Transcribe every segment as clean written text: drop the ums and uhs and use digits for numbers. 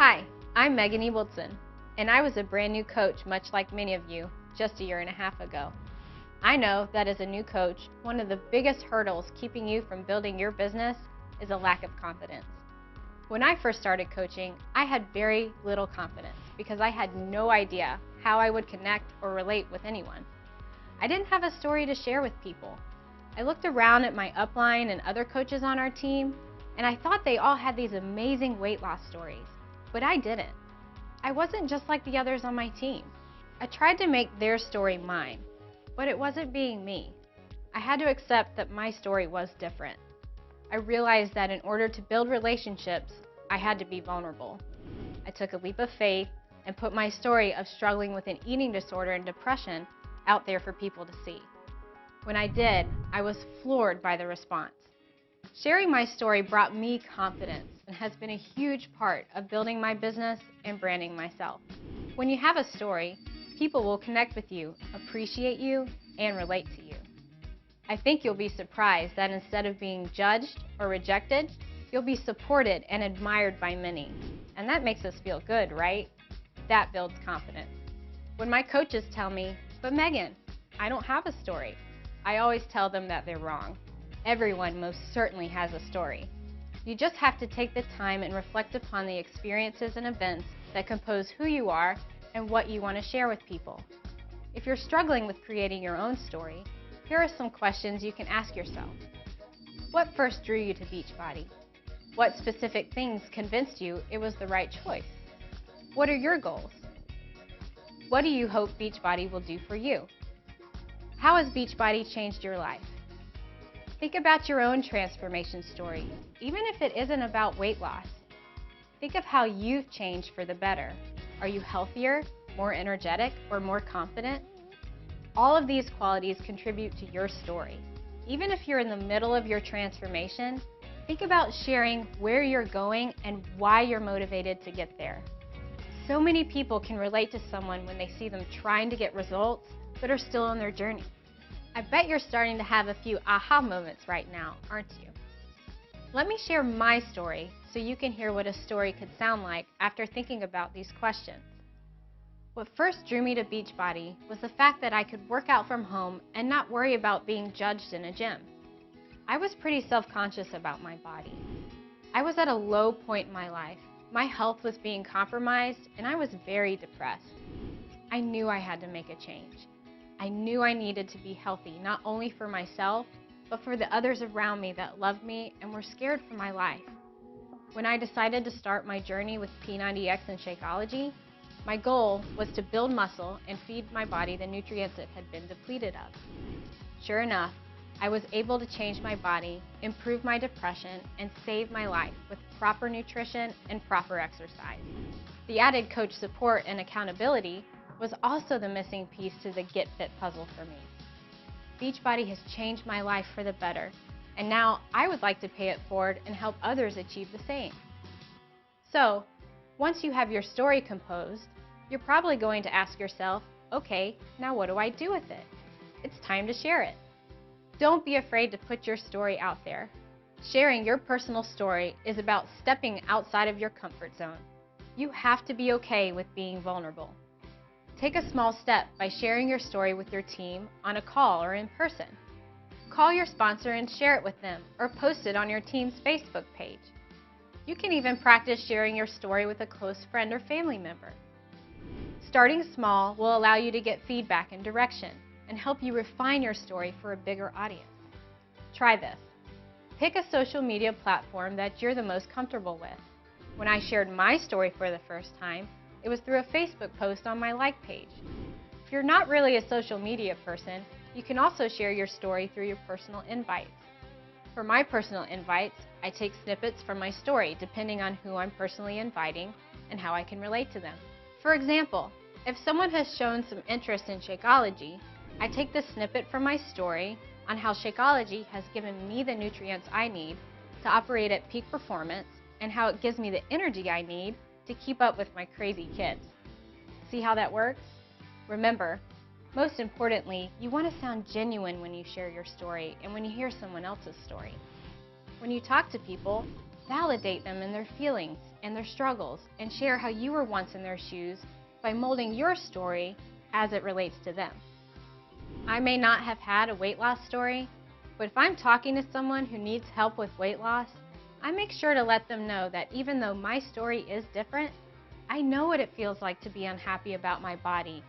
Hi, I'm Megan Ewaldson, and I was a brand new coach, much like many of you, just a year and a half ago. I know that as a new coach, one of the biggest hurdles keeping you from building your business is a lack of confidence. When I first started coaching, I had very little confidence because I had no idea how I would connect or relate with anyone. I didn't have a story to share with people. I looked around at my upline and other coaches on our team, and I thought they all had these amazing weight loss stories, but I didn't. I wasn't just like the others on my team. I tried to make their story mine, but it wasn't being me. I had to accept that my story was different. I realized that in order to build relationships, I had to be vulnerable. I took a leap of faith and put my story of struggling with an eating disorder and depression out there for people to see. When I did, I was floored by the response. Sharing my story brought me confidence and has been a huge part of building my business and branding myself. When you have a story, people will connect with you, appreciate you, and relate to you. I think you'll be surprised that instead of being judged or rejected, you'll be supported and admired by many. And that makes us feel good, right? That builds confidence. When my coaches tell me, "But Megan, I don't have a story," I always tell them that they're wrong. Everyone most certainly has a story. You just have to take the time and reflect upon the experiences and events that compose who you are and what you want to share with people. If you're struggling with creating your own story, here are some questions you can ask yourself. What first drew you to Beachbody? What specific things convinced you it was the right choice? What are your goals? What do you hope Beachbody will do for you? How has Beachbody changed your life? Think about your own transformation story, even if it isn't about weight loss. Think of how you've changed for the better. Are you healthier, more energetic, or more confident? All of these qualities contribute to your story. Even if you're in the middle of your transformation, think about sharing where you're going and why you're motivated to get there. So many people can relate to someone when they see them trying to get results but are still on their journey. I bet you're starting to have a few aha moments right now, aren't you? Let me share my story so you can hear what a story could sound like after thinking about these questions. What first drew me to Beachbody was the fact that I could work out from home and not worry about being judged in a gym. I was pretty self-conscious about my body. I was at a low point in my life. My health was being compromised and I was very depressed. I knew I had to make a change. I knew I needed to be healthy, not only for myself, but for the others around me that loved me and were scared for my life. When I decided to start my journey with P90X and Shakeology, my goal was to build muscle and feed my body the nutrients it had been depleted of. Sure enough, I was able to change my body, improve my depression, and save my life with proper nutrition and proper exercise. The added coach support and accountability was also the missing piece to the Get Fit puzzle for me. Beachbody has changed my life for the better, and now I would like to pay it forward and help others achieve the same. So, once you have your story composed, you're probably going to ask yourself, okay, now what do I do with it? It's time to share it. Don't be afraid to put your story out there. Sharing your personal story is about stepping outside of your comfort zone. You have to be okay with being vulnerable. Take a small step by sharing your story with your team on a call or in person. Call your sponsor and share it with them, or post it on your team's Facebook page. You can even practice sharing your story with a close friend or family member. Starting small will allow you to get feedback and direction and help you refine your story for a bigger audience. Try this. Pick a social media platform that you're the most comfortable with. When I shared my story for the first time, it was through a Facebook post on my like page. If you're not really a social media person, you can also share your story through your personal invites. For my personal invites, I take snippets from my story depending on who I'm personally inviting and how I can relate to them. For example, if someone has shown some interest in Shakeology, I take the snippet from my story on how Shakeology has given me the nutrients I need to operate at peak performance and how it gives me the energy I need to keep up with my crazy kids. See how that works? Remember, most importantly, you want to sound genuine when you share your story and when you hear someone else's story. When you talk to people, Validate them in their feelings and their struggles, and share how you were once in their shoes by molding your story as it relates to them. I may not have had a weight loss story, but if I'm talking to someone who needs help with weight loss, I make sure to let them know that even though my story is different, I know what it feels like to be unhappy about my body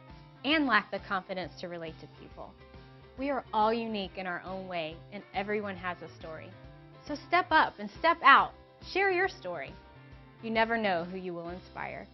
and lack the confidence to relate to people. We are all unique in our own way, and everyone has a story. So step up and step out. Share your story. You never know who you will inspire.